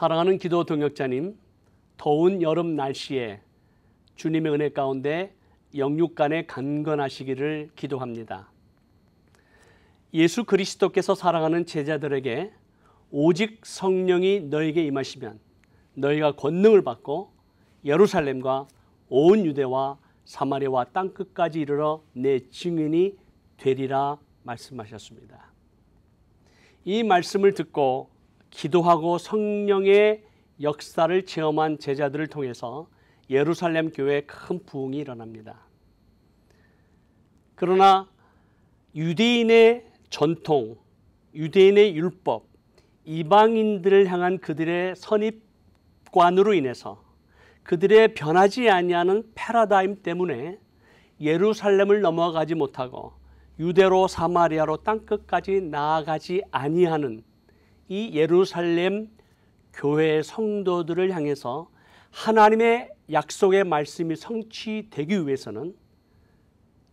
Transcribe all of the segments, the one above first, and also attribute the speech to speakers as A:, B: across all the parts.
A: 사랑하는 기도 동역자님, 더운 여름 날씨에 주님의 은혜 가운데 영육간에 강건하시기를 기도합니다. 예수 그리스도께서 사랑하는 제자들에게 오직 성령이 너에게 임하시면 너희가 권능을 받고 예루살렘과 온 유대와 사마리아와 땅끝까지 이르러 내 증인이 되리라 말씀하셨습니다. 이 말씀을 듣고 기도하고 성령의 역사를 체험한 제자들을 통해서 예루살렘 교회에 큰 부흥이 일어납니다. 그러나 유대인의 전통, 유대인의 율법, 이방인들을 향한 그들의 선입관으로 인해서 그들의 변하지 아니하는 패러다임 때문에 예루살렘을 넘어가지 못하고 유대로 사마리아로 땅끝까지 나아가지 아니하는 이 예루살렘 교회의 성도들을 향해서 하나님의 약속의 말씀이 성취되기 위해서는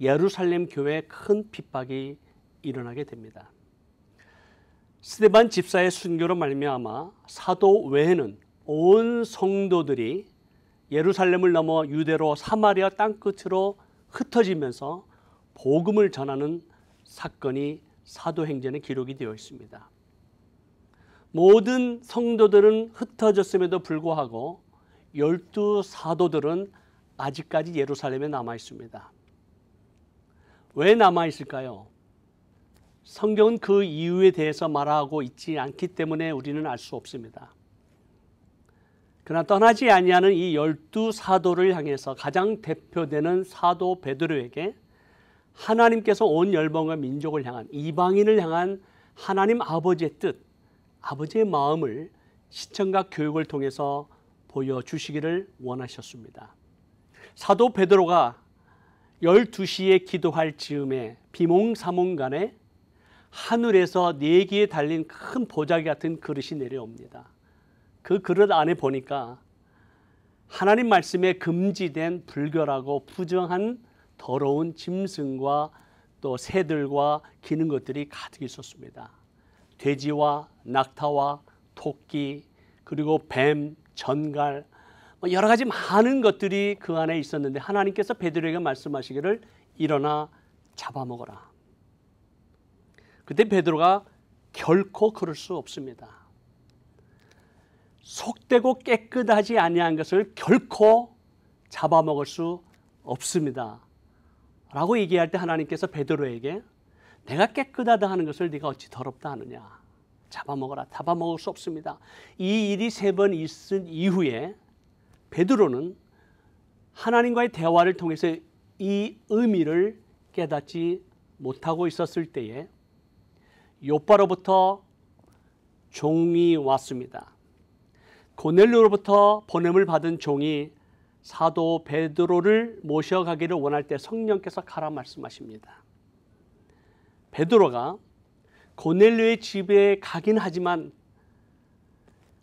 A: 예루살렘 교회에 큰 핍박이 일어나게 됩니다. 스데반 집사의 순교로 말미암아 사도 외에는 온 성도들이 예루살렘을 넘어 유대로 사마리아 땅끝으로 흩어지면서 복음을 전하는 사건이 사도행전에 기록이 되어 있습니다. 모든 성도들은 흩어졌음에도 불구하고 12 사도들은 아직까지 예루살렘에 남아 있습니다. 왜 남아 있을까요? 성경은 그 이유에 대해서 말하고 있지 않기 때문에 우리는 알 수 없습니다. 그러나 떠나지 아니하는 이 12 사도를 향해서 가장 대표되는 사도 베드로에게 하나님께서 온 열방과 민족을 향한, 이방인을 향한 하나님 아버지의 뜻, 아버지의 마음을 시청과 교육을 통해서 보여주시기를 원하셨습니다. 사도 베드로가 12시에 기도할 즈음에 비몽사몽간에 하늘에서 4개에 달린 큰 보자기 같은 그릇이 내려옵니다. 그 그릇 안에 보니까 하나님 말씀에 금지된 불결하고 부정한 더러운 짐승과 또 새들과 기는 것들이 가득 있었습니다. 돼지와 낙타와 토끼, 그리고 뱀, 전갈, 여러 가지 많은 것들이 그 안에 있었는데 하나님께서 베드로에게 말씀하시기를 일어나 잡아먹어라. 그때 베드로가 결코 그럴 수 없습니다. 속되고 깨끗하지 아니한 것을 결코 잡아먹을 수 없습니다. 라고 얘기할 때 하나님께서 베드로에게 내가 깨끗하다 하는 것을 네가 어찌 더럽다 하느냐. 잡아먹어라. 잡아먹을 수 없습니다. 이 일이 3번 있은 이후에 베드로는 하나님과의 대화를 통해서 이 의미를 깨닫지 못하고 있었을 때에 요바로부터 종이 왔습니다. 고넬료로부터 보냄을 받은 종이 사도 베드로를 모셔가기를 원할 때 성령께서 가라 말씀하십니다. 베드로가 고넬료의 집에 가긴 하지만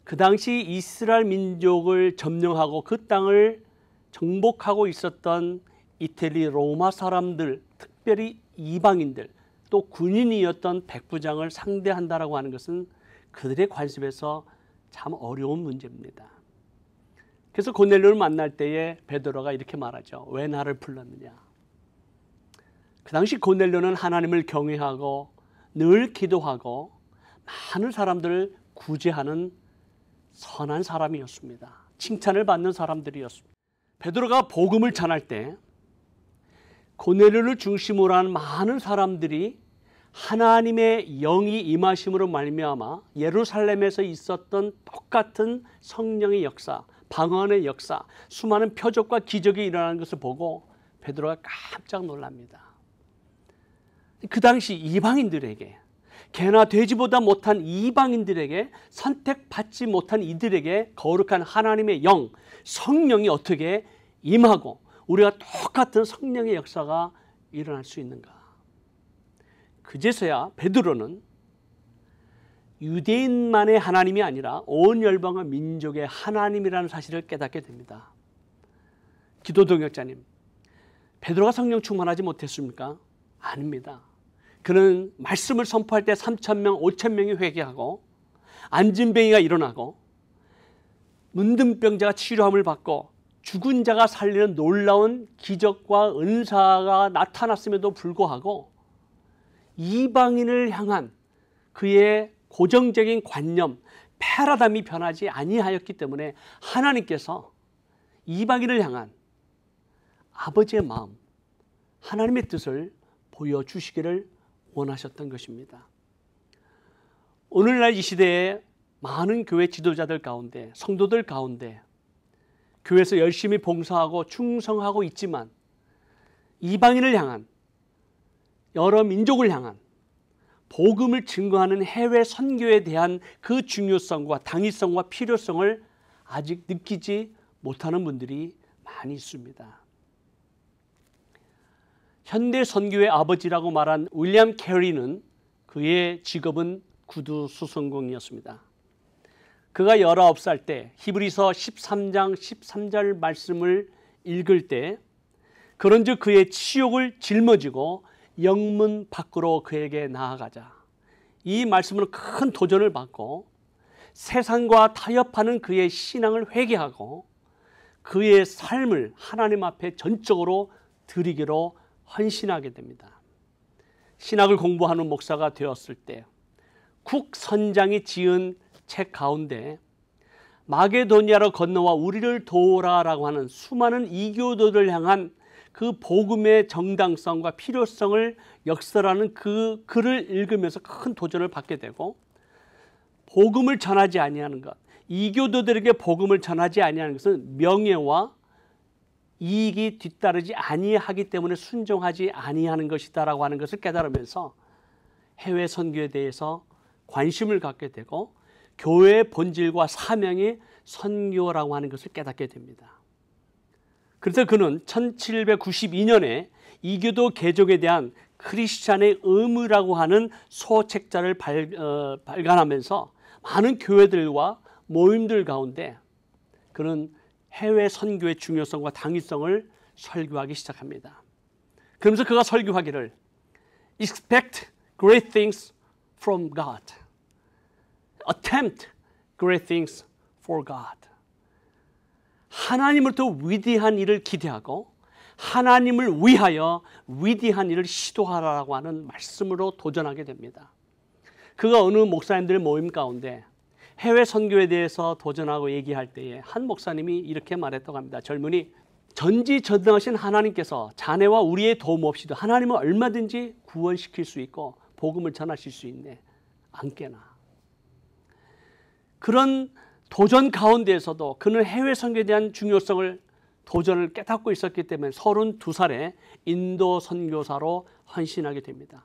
A: 그 당시 이스라엘 민족을 점령하고 그 땅을 정복하고 있었던 이태리 로마 사람들, 특별히 이방인들, 또 군인이었던 백부장을 상대한다라고 하는 것은 그들의 관습에서 참 어려운 문제입니다. 그래서 고넬료를 만날 때에 베드로가 이렇게 말하죠. 왜 나를 불렀느냐. 그 당시 고넬료는 하나님을 경외하고 늘 기도하고 많은 사람들을 구제하는 선한 사람이었습니다. 칭찬을 받는 사람들이었습니다. 베드로가 복음을 전할 때 고넬료를 중심으로 한 많은 사람들이 하나님의 영이 임하심으로 말미암아 예루살렘에서 있었던 똑같은 성령의 역사, 방언의 역사, 수많은 표적과 기적이 일어나는 것을 보고 베드로가 깜짝 놀랍니다. 그 당시 이방인들에게, 개나 돼지보다 못한 이방인들에게, 선택받지 못한 이들에게 거룩한 하나님의 영, 성령이 어떻게 임하고 우리가 똑같은 성령의 역사가 일어날 수 있는가. 그제서야 베드로는 유대인만의 하나님이 아니라 온 열방과 민족의 하나님이라는 사실을 깨닫게 됩니다. 기도 동역자님, 베드로가 성령 충만하지 못했습니까? 아닙니다. 그는 말씀을 선포할 때 3,000명, 5,000명이 회개하고 안진뱅이가 일어나고 문둥병자가 치료함을 받고 죽은 자가 살리는 놀라운 기적과 은사가 나타났음에도 불구하고 이방인을 향한 그의 고정적인 관념, 패러다임이 변하지 아니하였기 때문에 하나님께서 이방인을 향한 아버지의 마음, 하나님의 뜻을 보여주시기를 원하셨던 것입니다. 오늘날 이 시대에 많은 교회 지도자들 가운데, 성도들 가운데 교회에서 열심히 봉사하고 충성하고 있지만 이방인을 향한, 여러 민족을 향한 복음을 증거하는 해외 선교에 대한 그 중요성과 당위성과 필요성을 아직 느끼지 못하는 분들이 많이 있습니다. 현대 선교의 아버지라고 말한 윌리엄 캐리는 그의 직업은 구두 수선공이었습니다. 그가 19살 때 히브리서 13장 13절 말씀을 읽을 때 그런즉 그의 치욕을 짊어지고 영문 밖으로 그에게 나아가자. 이 말씀으로 큰 도전을 받고 세상과 타협하는 그의 신앙을 회개하고 그의 삶을 하나님 앞에 전적으로 드리기로 헌신하게 됩니다. 신학을 공부하는 목사가 되었을 때 쿡 선장이 지은 책 가운데 마게도니아로 건너와 우리를 도우라라고 하는 수많은 이교도를 향한 그 복음의 정당성과 필요성을 역설하는 그 글을 읽으면서 큰 도전을 받게 되고 복음을 전하지 아니하는 것, 이교도들에게 복음을 전하지 아니하는 것은 명예와 이익이 뒤따르지 아니하기 때문에 순종하지 아니하는 것이다라고 하는 것을 깨달으면서 해외 선교에 대해서 관심을 갖게 되고 교회의 본질과 사명이 선교라고 하는 것을 깨닫게 됩니다. 그래서 그는 1792년에 이교도 개종에 대한 크리스찬의 의무라고 하는 소책자를 발간하면서 많은 교회들과 모임들 가운데 그는 해외 선교의 중요성과 당위성을 설교하기 시작합니다. 그러면서 그가 설교하기를 Expect great things from God. Attempt great things for God. 하나님으로부터 위대한 일을 기대하고 하나님을 위하여 위대한 일을 시도하라고 하는 말씀으로 도전하게 됩니다. 그가 어느 목사님들 모임 가운데 해외 선교에 대해서 도전하고 얘기할 때에 한 목사님이 이렇게 말했다고 합니다. 젊은이, 전지전능하신 하나님께서 자네와 우리의 도움 없이도 하나님은 얼마든지 구원시킬 수 있고 복음을 전하실 수 있네. 안 깨나. 그런 도전 가운데에서도 그는 해외 선교에 대한 중요성을 도전을 깨닫고 있었기 때문에 32살에 인도 선교사로 헌신하게 됩니다.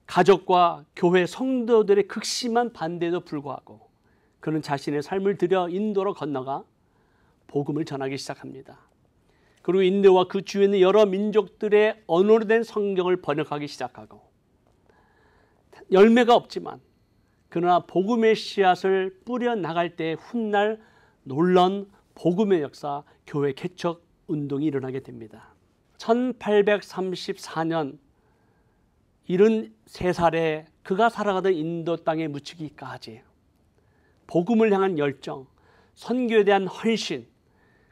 A: 가족과 교회 성도들의 극심한 반대에도 불구하고 그는 자신의 삶을 들여 인도로 건너가 복음을 전하기 시작합니다. 그리고 인도와 그 주위에 있는 여러 민족들의 언어로 된 성경을 번역하기 시작하고 열매가 없지만 그러나 복음의 씨앗을 뿌려 나갈 때 훗날 놀라운 복음의 역사, 교회 개척 운동이 일어나게 됩니다. 1834년 73살에 그가 살아가던 인도 땅에 묻히기까지 복음을 향한 열정, 선교에 대한 헌신,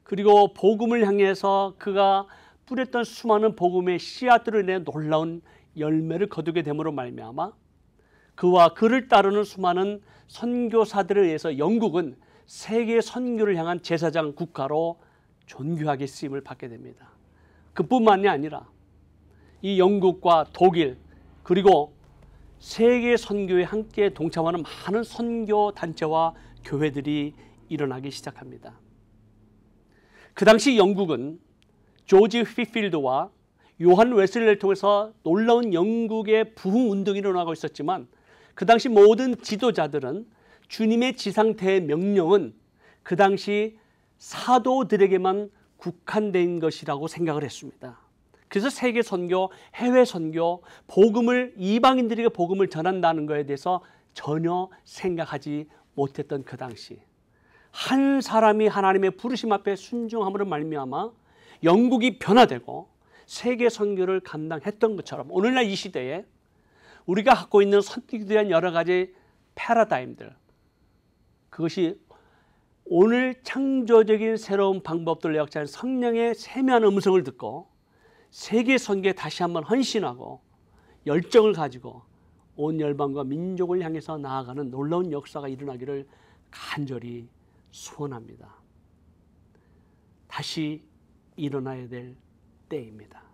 A: 그리고 복음을 향해서 그가 뿌렸던 수많은 복음의 씨앗들로 인해 놀라운 열매를 거두게 됨으로 말미암아 그와 그를 따르는 수많은 선교사들에 의해서 영국은 세계 선교를 향한 제사장 국가로 존귀하게 쓰임을 받게 됩니다. 그뿐만이 아니라 이 영국과 독일 그리고 세계 선교에 함께 동참하는 많은 선교 단체와 교회들이 일어나기 시작합니다. 그 당시 영국은 조지 휘필드와 요한 웨슬리를 통해서 놀라운 영국의 부흥 운동이 일어나고 있었지만 그 당시 모든 지도자들은 주님의 지상태의 명령은 그 당시 사도들에게만 국한된 것이라고 생각을 했습니다. 그래서 세계 선교, 해외 선교, 복음을 이방인들에게 복음을 전한다는 것에 대해서 전혀 생각하지 못했던 그 당시 한 사람이 하나님의 부르심 앞에 순종함으로 말미암아 영국이 변화되고 세계 선교를 감당했던 것처럼 오늘날 이 시대에 우리가 갖고 있는 선교에 대한 여러 가지 패러다임들 그것이 오늘 창조적인 새로운 방법들을 역사하는 성령의 세미한 음성을 듣고 세계 선교에 다시 한번 헌신하고 열정을 가지고 온 열방과 민족을 향해서 나아가는 놀라운 역사가 일어나기를 간절히 소원합니다. 다시 일어나야 될 때입니다.